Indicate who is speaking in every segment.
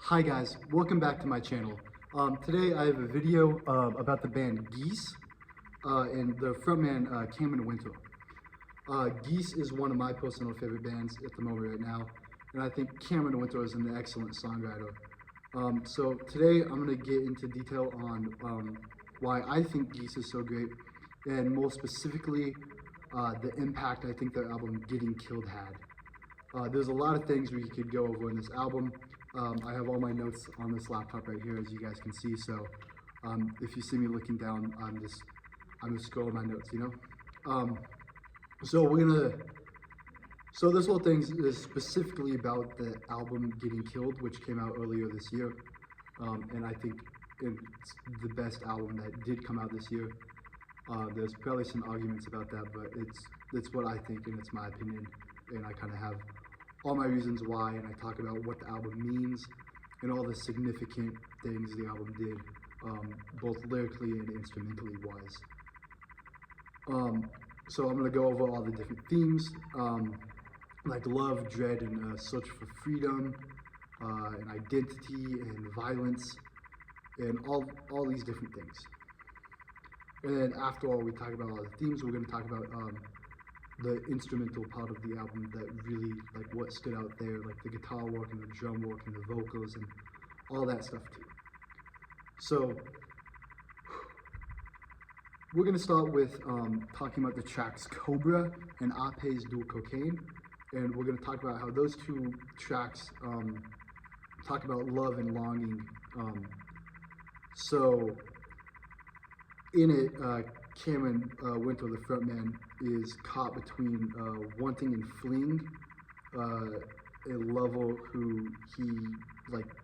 Speaker 1: Hi guys, welcome back to my channel. Today I have a video about the band Geese and the frontman Cameron Winter. Geese is one of my personal favorite bands at the moment right now, and I think Cameron Winter is an excellent songwriter. So today I'm going to get into detail on why I think Geese is so great, and more specifically the impact I think their album Getting Killed had. There's a lot of things we could go over in this album. I have all my notes on this laptop right here, as you guys can see. So if you see me looking down, I'm just scrolling my notes, you know. So this whole thing is specifically about the album Getting Killed, which came out earlier this year, and I think it's the best album that did come out this year. There's probably some arguments about that, but it's what I think and it's my opinion, and I kind of have all my reasons why, and I talk about what the album means and all the significant things the album did, both lyrically and instrumentally wise. So I'm going to go over all the different themes, like love, dread, and search for freedom, and identity, and violence, and all these different things. And then after all we talk about all the themes, we're going to talk about the instrumental part of the album that really, like, what stood out there, like the guitar work and the drum work and the vocals and all that stuff too. So we're going to start with talking about the tracks Cobra and Ape's Dual Cocaine, and we're going to talk about how those two tracks talk about love and longing. So in it, Cameron Winter, the frontman, is caught between wanting and fleeing a lover who he like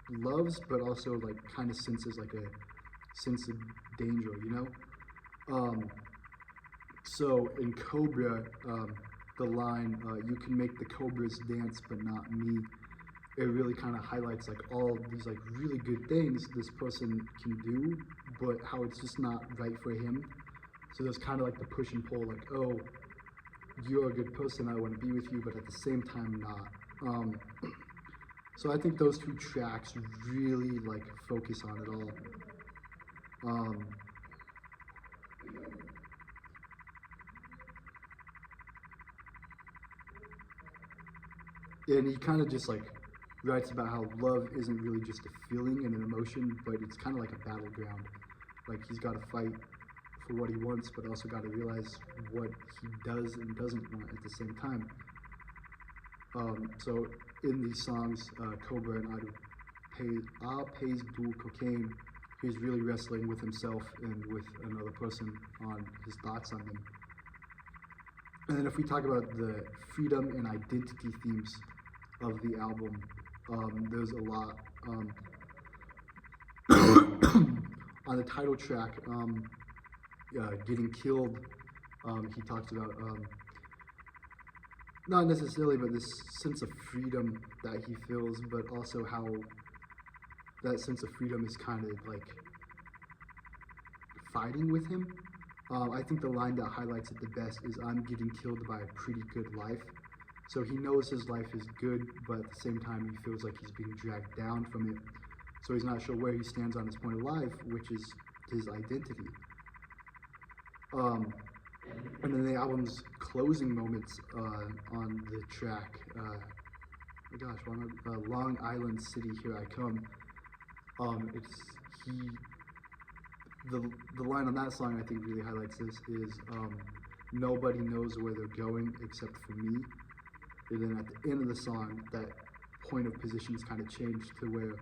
Speaker 1: loves, but also like kind of senses like a sense of danger, you know. So in Cobra, the line "You can make the cobras dance, but not me," it really kind of highlights like all these like really good things this person can do, but how it's just not right for him. So there's kind of like the push and pull, like, oh, you're a good person, I want to be with you, but at the same time not. So I think those two tracks really like focus on it all. And he kind of just like writes about how love isn't really just a feeling and an emotion, but it's kind of like a battleground. Like he's got to fight for what he wants, but also got to realize what he does and doesn't want at the same time. So in these songs, Cobra and Ape's Dual Cocaine, he's really wrestling with himself and with another person on his thoughts on him. And then if we talk about the freedom and identity themes of the album, there's a lot. On the title track, Getting Killed, he talks about not necessarily, but this sense of freedom that he feels, but also how that sense of freedom is kind of like fighting with him. I think the line that highlights it the best is "I'm getting killed by a pretty good life." So he knows his life is good, but at the same time he feels like he's being dragged down from it. So he's not sure where he stands on his point of life, which is his identity. And then the album's closing moments on the track, Long Island City, Here I Come. The line on that song I think really highlights this is nobody knows where they're going except for me. And then at the end of the song, that point of position is kind of changed to where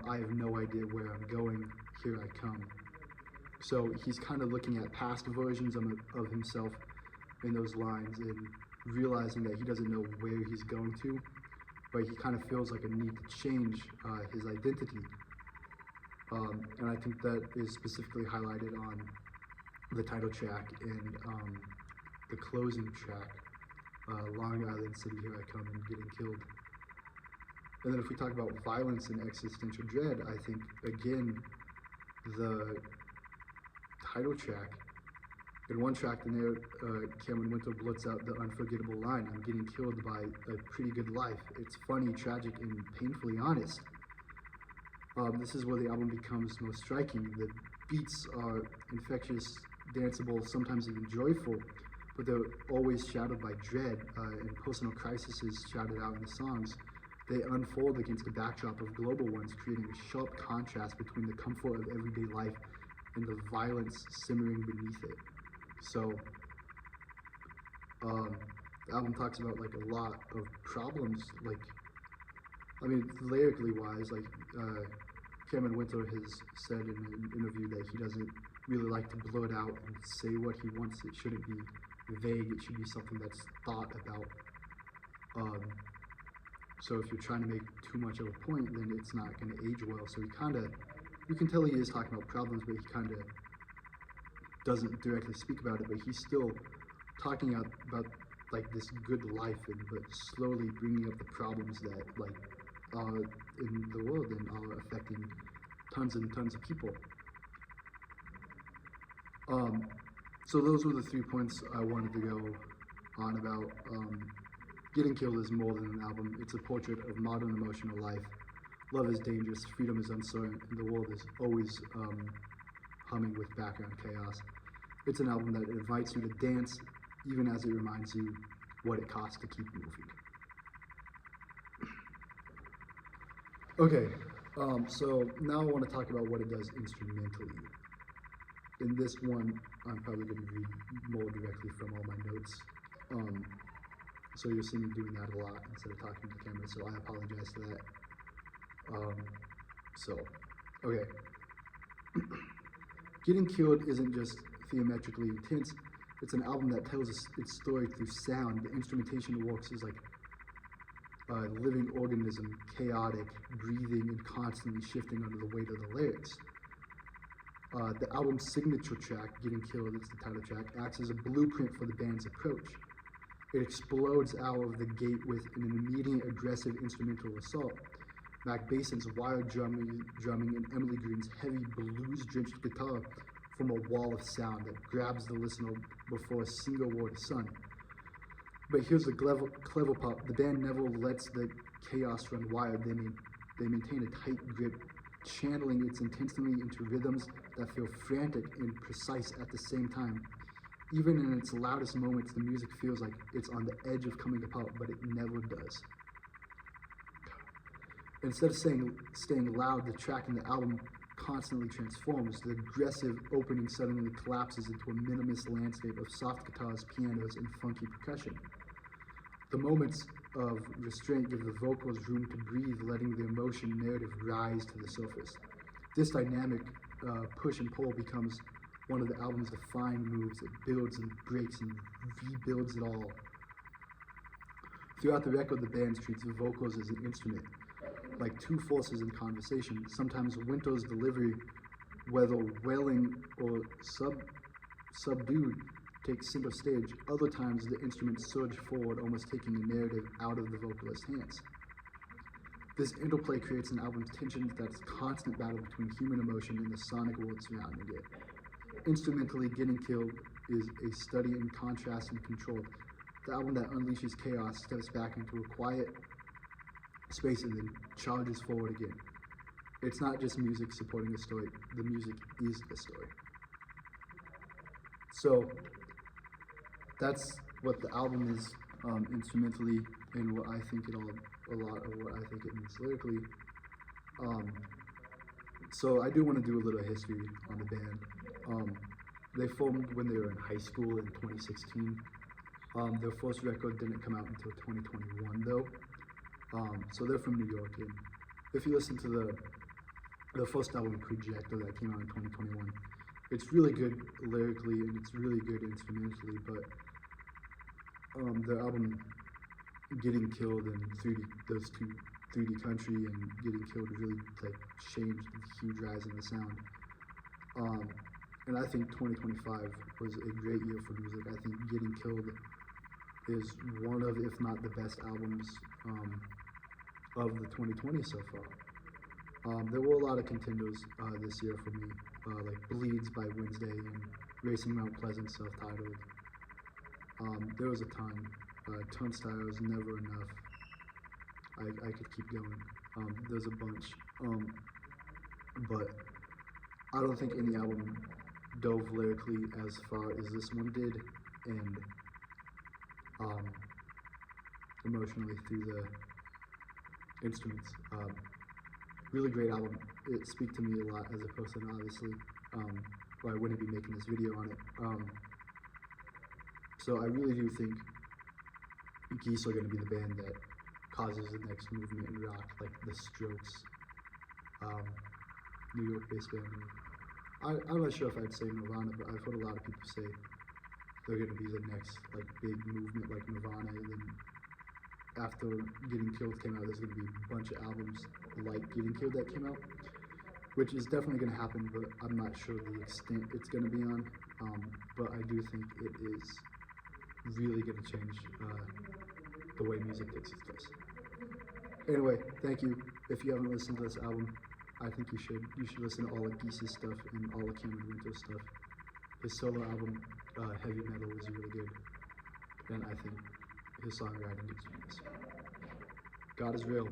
Speaker 1: I have no idea where I'm going, here I come. So he's kind of looking at past versions of himself in those lines and realizing that he doesn't know where he's going to, but he kind of feels like a need to change his identity. And I think that is specifically highlighted on the title track and the closing track, Long Island City, Here I Come, and Getting Killed. And then if we talk about violence and existential dread, I think, again, the title track In one track, the narrator, Cameron Winter blurts out the unforgettable line, "I'm getting killed by a pretty good life. It's funny, tragic, and painfully honest." This is where the album becomes most striking. The beats are infectious, danceable, sometimes even joyful, but they're always shadowed by dread, and personal crises shouted out in the songs. They unfold against a backdrop of global ones, creating a sharp contrast between the comfort of everyday life and the violence simmering beneath it. So, the album talks about like a lot of problems, like, I mean, lyrically wise, like, Cameron Winter has said in an interview that he doesn't really like to blurt out and say what he wants. It shouldn't be vague, it should be something that's thought about. So if you're trying to make too much of a point, then it's not going to age well. So he kind of, you can tell he is talking about problems, but he kind of doesn't directly speak about it, but he's still talking about like this good life, but slowly bringing up the problems that like are in the world and are affecting tons and tons of people. So those were the 3 points I wanted to go on about. Getting Killed is more than an album. It's a portrait of modern emotional life. Love is dangerous, freedom is uncertain, and the world is always humming with background chaos. It's an album that invites you to dance, even as it reminds you what it costs to keep moving. Okay, so now I want to talk about what it does instrumentally. In this one, I'm probably going to read more directly from all my notes. So you'll see me doing that a lot instead of talking to the camera, so I apologize for that. Okay. Getting Killed isn't just theatrically intense, it's an album that tells its story through sound. The instrumentation works is like a living organism, chaotic, breathing, and constantly shifting under the weight of the lyrics. The album's signature track, Getting Killed, it's the title track, acts as a blueprint for the band's approach. It explodes out of the gate with an immediate aggressive instrumental assault. Mac Bason's wild drumming and Emily Green's heavy blues-drenched guitar from a wall of sound that grabs the listener before a single word is sung. But here's the clever part. The band never lets the chaos run wild. They maintain a tight grip, channeling its intensity into rhythms that feel frantic and precise at the same time. Even in its loudest moments, the music feels like it's on the edge of coming apart, but it never does. Instead of staying loud, the track in the album constantly transforms. The aggressive opening suddenly collapses into a minimalist landscape of soft guitars, pianos, and funky percussion. The moments of restraint give the vocals room to breathe, letting the emotion narrative rise to the surface. This dynamic push and pull becomes one of the album's defining moves. It builds and breaks and rebuilds it all. Throughout the record, the band treats the vocals as an instrument, like two forces in conversation. Sometimes Winter's delivery, whether wailing or subdued, takes center stage. Other times, the instruments surge forward, almost taking the narrative out of the vocalist's hands. This interplay creates an album's tension that's a constant battle between human emotion and the sonic world surrounding it. Instrumentally, Getting Killed is a study in contrast and control. The album that unleashes chaos steps back into a quiet space and then charges forward again. It's not just music supporting a story, the music is the story. So that's what the album is instrumentally, and what I think a lot of what I think it means lyrically. So I do want to do a little history on the band. They formed when they were in high school in 2016. Their first record didn't come out until 2021 though. So they're from New York, and if you listen to the first album, Projector, that came out in 2021, it's really good lyrically and it's really good instrumentally, but the album Getting Killed and 3D, those two, 3D Country and Getting Killed really like changed the huge rise in the sound. And I think 2025 was a great year for music. I think Getting Killed is one of, if not the best albums of the 2020s so far. There were a lot of contenders this year for me, like Bleeds by Wednesday and Racing Mount Pleasant, self-titled. There was a time, Turnstile is never enough. I could keep going. There's a bunch, but I don't think any album dove lyrically as far as this one did, and emotionally through the instruments. Really great album. It speaks to me a lot as a person, obviously, or I wouldn't be making this video on it. So I really do think Geese are going to be the band that causes the next movement in rock, like the Strokes, New York-based band. I'm not sure if I'd say Nirvana, but I've heard a lot of people say they're going to be the next like big movement like Nirvana, and then after Getting Killed came out, there's going to be a bunch of albums like Getting Killed that came out, which is definitely going to happen, but I'm not sure the extent it's going to be on. But I do think it is really going to change the way music takes its place. Anyway, thank you. If you haven't listened to this album, I think you should. You should listen to all of Geese's stuff and all of Cameron Winter's stuff. His solo album, Heavy Metal, is really good, and I think his songwriting is genius. God is real.